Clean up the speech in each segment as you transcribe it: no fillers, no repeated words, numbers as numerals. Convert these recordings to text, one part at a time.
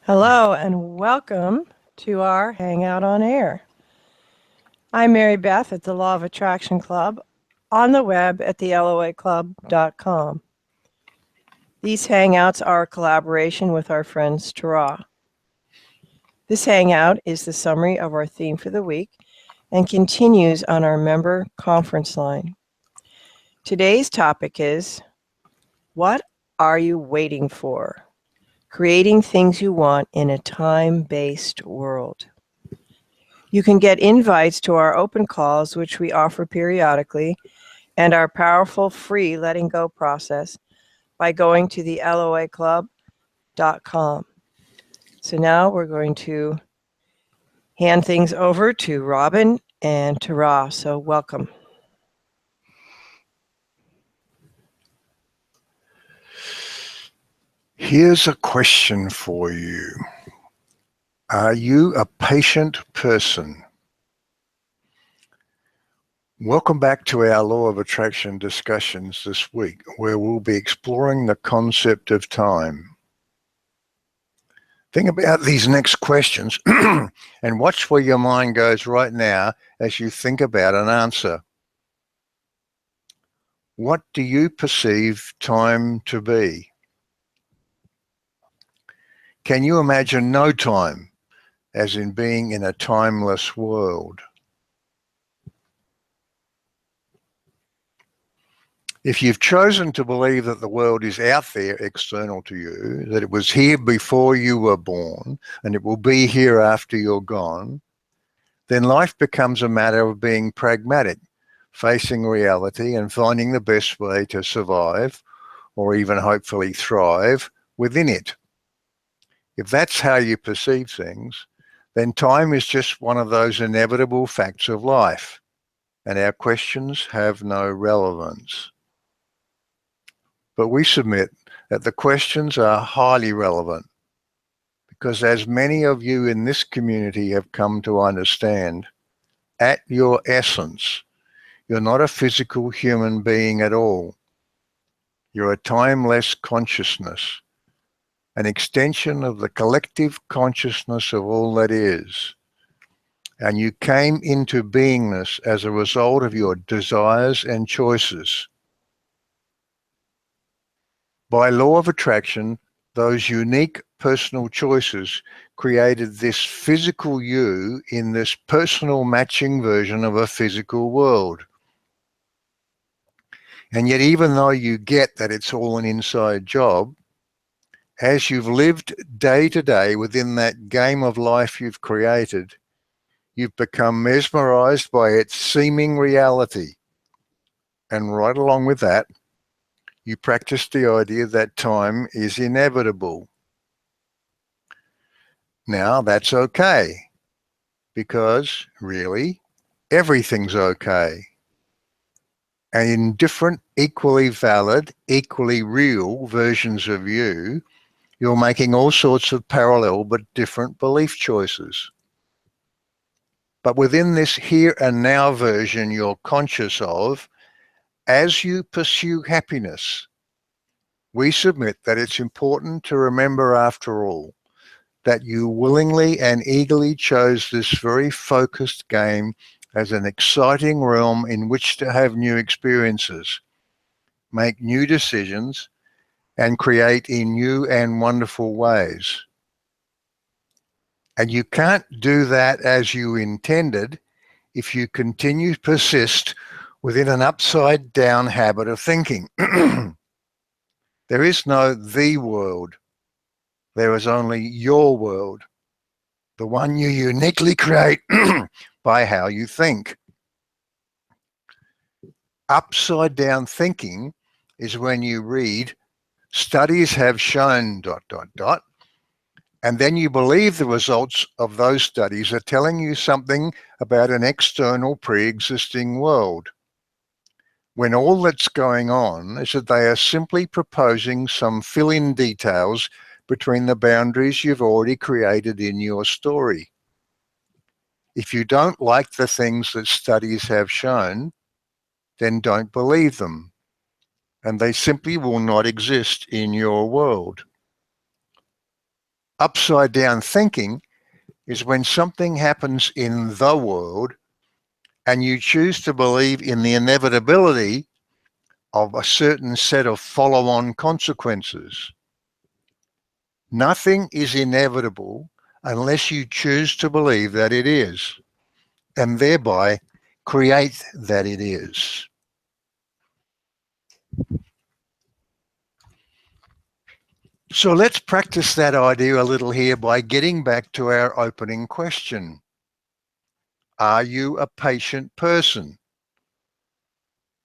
Hello and welcome to our Hangout on Air. I'm Mary Beth at the Law of Attraction Club on the web at theloaclub.com. These hangouts are a collaboration with our friends Tara. This hangout is the summary of our theme for the week and continues on our member conference line. Today's topic is, what are you waiting for? Creating things you want in a time-based world. You can get invites to our open calls, which we offer periodically, and our powerful free letting go process by going to the loaclub.com. So now we're going to hand things over to Robin and Tara. So welcome. Here's a question for you. Are you a patient person? Welcome back to our Law of Attraction discussions this week, where we'll be exploring the concept of time. Think about these next questions and watch where your mind goes right now as you think about an answer. What do you perceive time to be? Can you imagine no time, as in being in a timeless world? If you've chosen to believe that the world is out there external to you, that it was here before you were born and it will be here after you're gone, then life becomes a matter of being pragmatic, facing reality and finding the best way to survive or even hopefully thrive within it. If that's how you perceive things, then time is just one of those inevitable facts of life, and our questions have no relevance. But we submit that the questions are highly relevant because, as many of you in this community have come to understand, at your essence, you're not a physical human being at all. You're a timeless consciousness, an extension of the collective consciousness of all that is. And you came into beingness as a result of your desires and choices. By law of attraction, those unique personal choices created this physical you in this personal matching version of a physical world. And yet, even though you get that it's all an inside job, as you've lived day to day within that game of life you've created, you've become mesmerized by its seeming reality. And right along with that, you practice the idea that time is inevitable. Now, that's okay, because really, everything's okay. And in different, equally valid, equally real versions of you, you're making all sorts of parallel but different belief choices. But within this here and now version you're conscious of, as you pursue happiness, we submit that it's important to remember, after all, that you willingly and eagerly chose this very focused game as an exciting realm in which to have new experiences, make new decisions, and create in new and wonderful ways. And you can't do that as you intended if you continue to persist within an upside down habit of thinking. There is no the world. There is only your world, the one you uniquely create by how you think. Upside down thinking is when you read, studies have shown ... and then you believe the results of those studies are telling you something about an external pre-existing world, when all that's going on is that they are simply proposing some fill-in details between the boundaries you've already created in your story. If you don't like the things that studies have shown, then don't believe them, and they simply will not exist in your world. Upside down thinking is when something happens in the world and you choose to believe in the inevitability of a certain set of follow-on consequences. Nothing is inevitable unless you choose to believe that it is, and thereby create that it is. So let's practice that idea a little here by getting back to our opening question. Are you a patient person?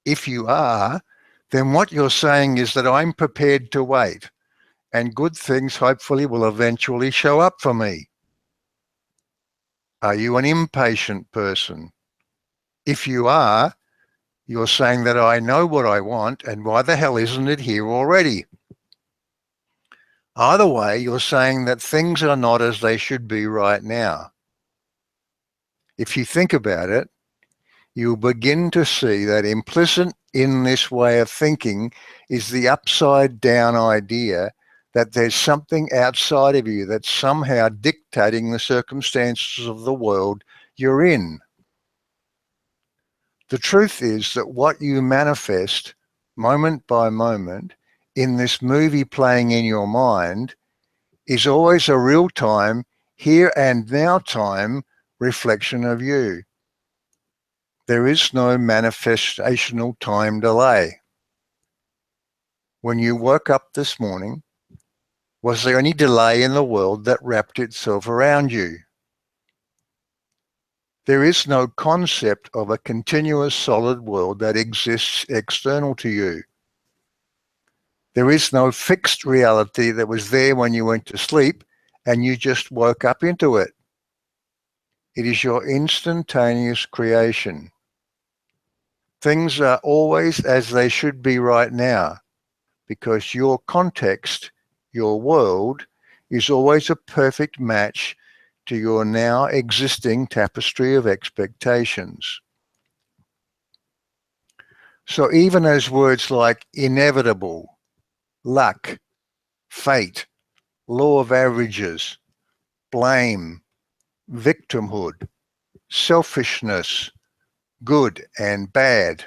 If you are, then what you're saying is that I'm prepared to wait, and good things hopefully will eventually show up for me. Are you an impatient person? If you are, you're saying that I know what I want, and why the hell isn't it here already? Either way, you're saying that things are not as they should be right now. If you think about it, you'll begin to see that implicit in this way of thinking is the upside down idea that there's something outside of you that's somehow dictating the circumstances of the world you're in. The truth is that what you manifest moment by moment in this movie playing in your mind is always a real-time, here and now time reflection of you. There is no manifestational time delay. When you woke up this morning, was there any delay in the world that wrapped itself around you? There is no concept of a continuous solid world that exists external to you. There is no fixed reality that was there when you went to sleep and you just woke up into it. It is your instantaneous creation. Things are always as they should be right now because your context, your world, is always a perfect match to your now existing tapestry of expectations. So even as words like inevitable, luck, fate, law of averages, blame, victimhood, selfishness, good and bad,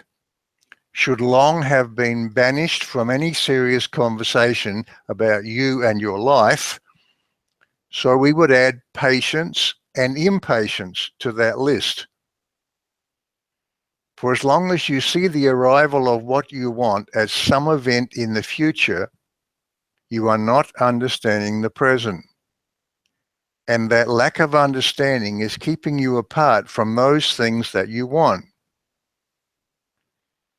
should long have been banished from any serious conversation about you and your life, so we would add patience and impatience to that list. For as long as you see the arrival of what you want as some event in the future, you are not understanding the present. And that lack of understanding is keeping you apart from those things that you want.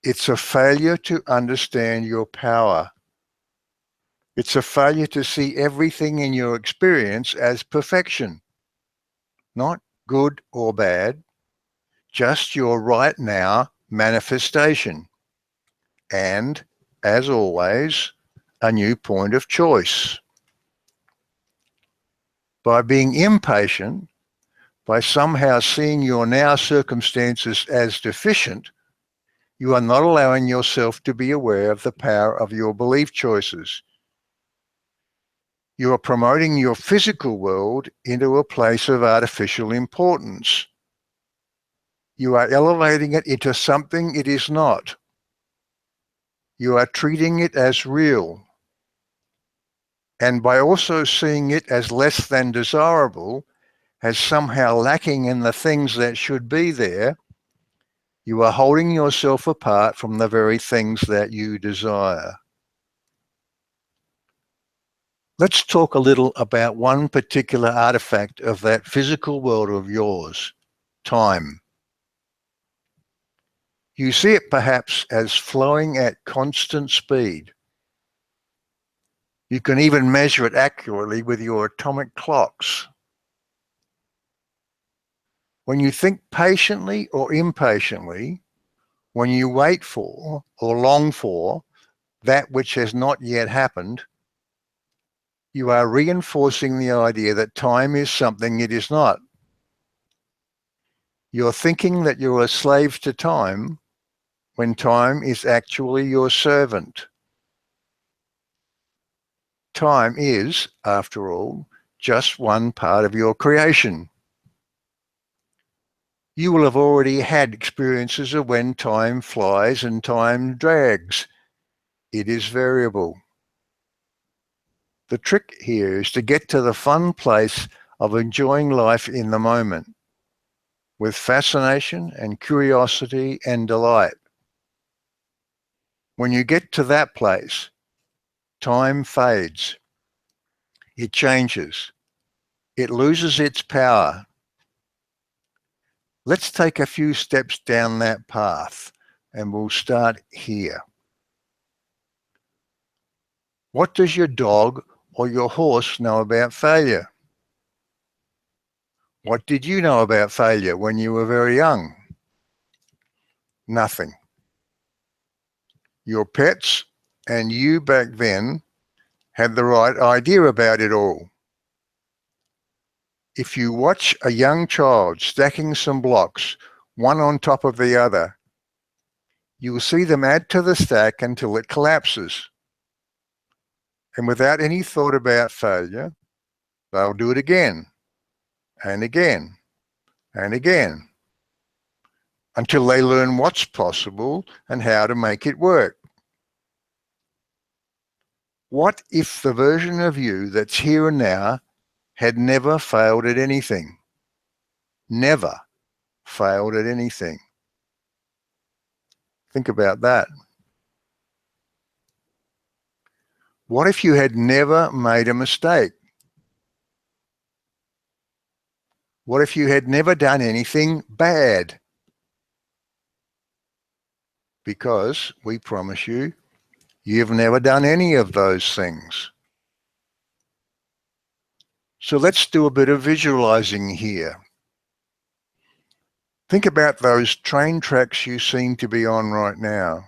It's a failure to understand your power. It's a failure to see everything in your experience as perfection, not good or bad, just your right now manifestation. And, as always, a new point of choice. By being impatient, by somehow seeing your now circumstances as deficient, you are not allowing yourself to be aware of the power of your belief choices. You are promoting your physical world into a place of artificial importance. You are elevating it into something it is not. You are treating it as real. And by also seeing it as less than desirable, as somehow lacking in the things that should be there, you are holding yourself apart from the very things that you desire. Let's talk a little about one particular artifact of that physical world of yours, time. You see it perhaps as flowing at constant speed. You can even measure it accurately with your atomic clocks. When you think patiently or impatiently, when you wait for or long for that which has not yet happened, you are reinforcing the idea that time is something it is not. You're thinking that you're a slave to time when time is actually your servant. Time is, after all, just one part of your creation. You will have already had experiences of when time flies and time drags. It is variable. The trick here is to get to the fun place of enjoying life in the moment with fascination and curiosity and delight. When you get to that place, time fades. It changes. It loses its power. Let's take a few steps down that path, and we'll start here. What does your dog or your horse know about failure? What did you know about failure when you were very young? Nothing. Your pets and you back then had the right idea about it all. If you watch a young child stacking some blocks, one on top of the other, you will see them add to the stack until it collapses. And without any thought about failure, they'll do it again and again and again until they learn what's possible and how to make it work. What if the version of you that's here and now had never failed at anything? Never failed at anything. Think about that. What if you had never made a mistake? What if you had never done anything bad? Because we promise you, you've never done any of those things. So let's do a bit of visualizing here. Think about those train tracks you seem to be on right now.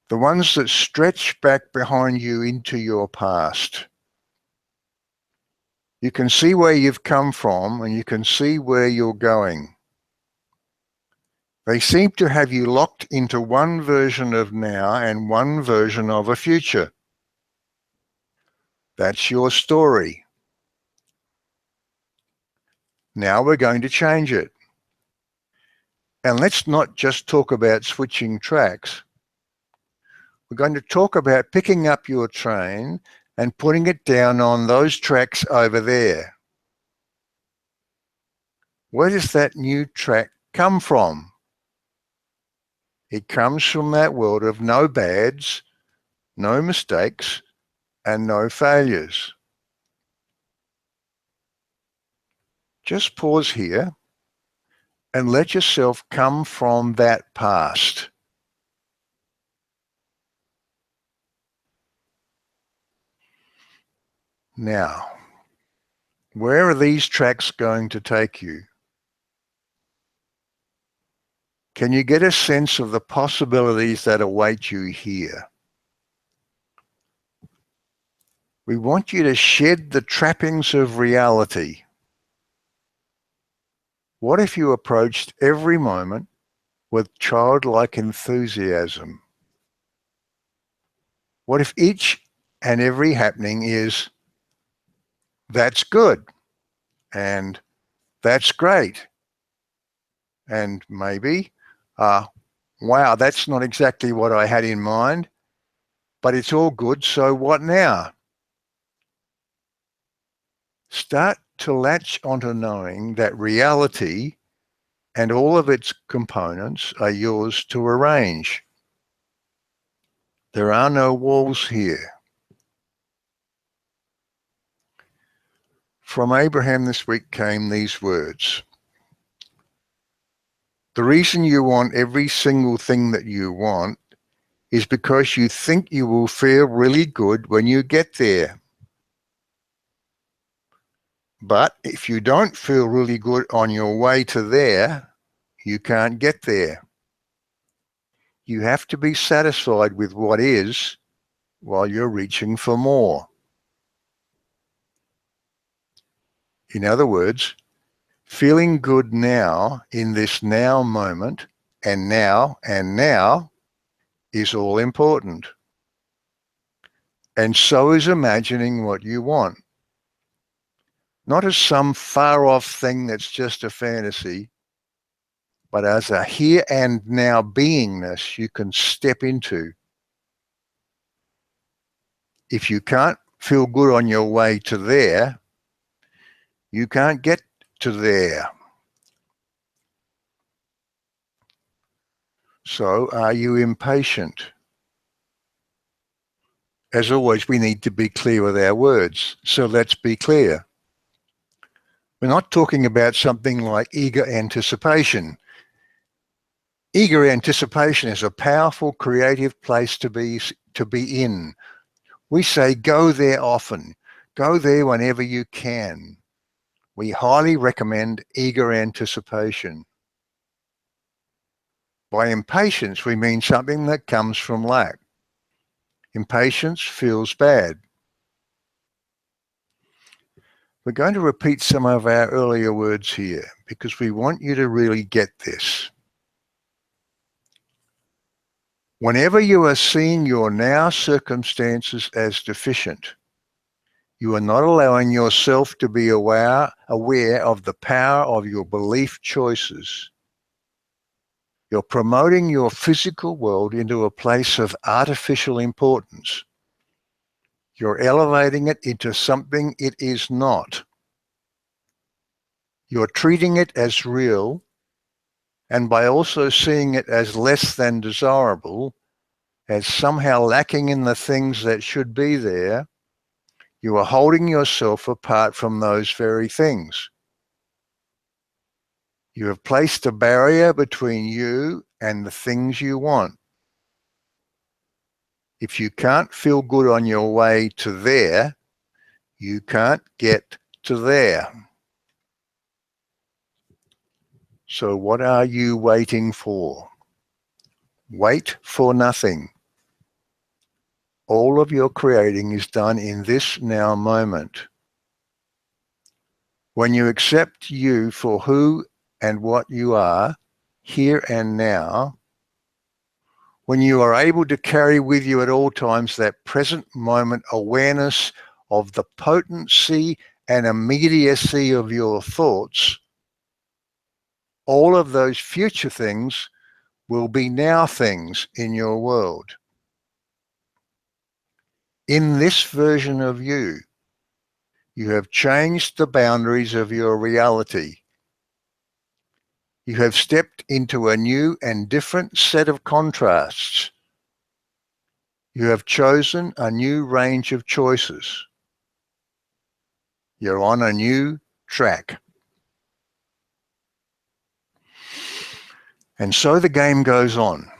The ones that stretch back behind you into your past. You can see where you've come from and you can see where you're going. They seem to have you locked into one version of now and one version of a future. That's your story. Now we're going to change it. And let's not just talk about switching tracks. We're going to talk about picking up your train and putting it down on those tracks over there. Where does that new track come from? It comes from that world of no bads, no mistakes, and no failures. Just pause here and let yourself come from that past. Now, where are these tracks going to take you? Can you get a sense of the possibilities that await you here? We want you to shed the trappings of reality. What if you approached every moment with childlike enthusiasm? What if each and every happening is, that's good, and that's great, and maybe, wow, that's not exactly what I had in mind, but it's all good, so what now? Start to latch onto knowing that reality and all of its components are yours to arrange. There are no walls here. From Abraham this week came these words. The reason you want every single thing that you want is because you think you will feel really good when you get there. But if you don't feel really good on your way to there, you can't get there. You have to be satisfied with what is while you're reaching for more. In other words, feeling good now in this now moment and now is all important. And so is imagining what you want. not as some far-off thing that's just a fantasy, but as a here and now beingness you can step into. If you can't feel good on your way to there, you can't get to there. So are you impatient? As always, we need to be clear with our words. So let's be clear. We're not talking about something like eager anticipation. Eager anticipation is a powerful, creative place to be in. We say go there often. Go there whenever you can. We highly recommend eager anticipation. By impatience, we mean something that comes from lack. Impatience feels bad. We're going to repeat some of our earlier words here because we want you to really get this. Whenever you are seeing your now circumstances as deficient, you are not allowing yourself to be aware of the power of your belief choices. You're promoting your physical world into a place of artificial importance. You're elevating it into something it is not. You're treating it as real, and by also seeing it as less than desirable, as somehow lacking in the things that should be there, you are holding yourself apart from those very things. You have placed a barrier between you and the things you want. If you can't feel good on your way to there, you can't get to there. So what are you waiting for? Wait for nothing. All of your creating is done in this now moment. When you accept you for who and what you are, here and now, when you are able to carry with you at all times that present moment awareness of the potency and immediacy of your thoughts, all of those future things will be now things in your world. In this version of you, you have changed the boundaries of your reality. You have stepped into a new and different set of contrasts. You have chosen a new range of choices. You're on a new track. And so the game goes on,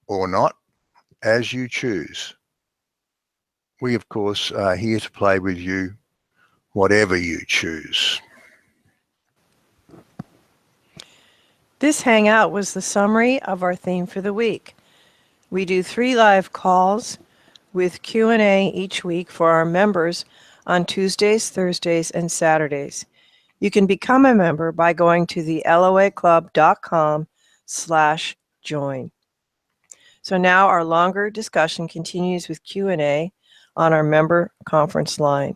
or not, as you choose. We, of course, are here to play with you, whatever you choose. This hangout was the summary of our theme for the week. We do 3 live calls with Q&A each week for our members on Tuesdays, Thursdays, and Saturdays. You can become a member by going to the loaclub.com/join. So now our longer discussion continues with Q&A on our member conference line.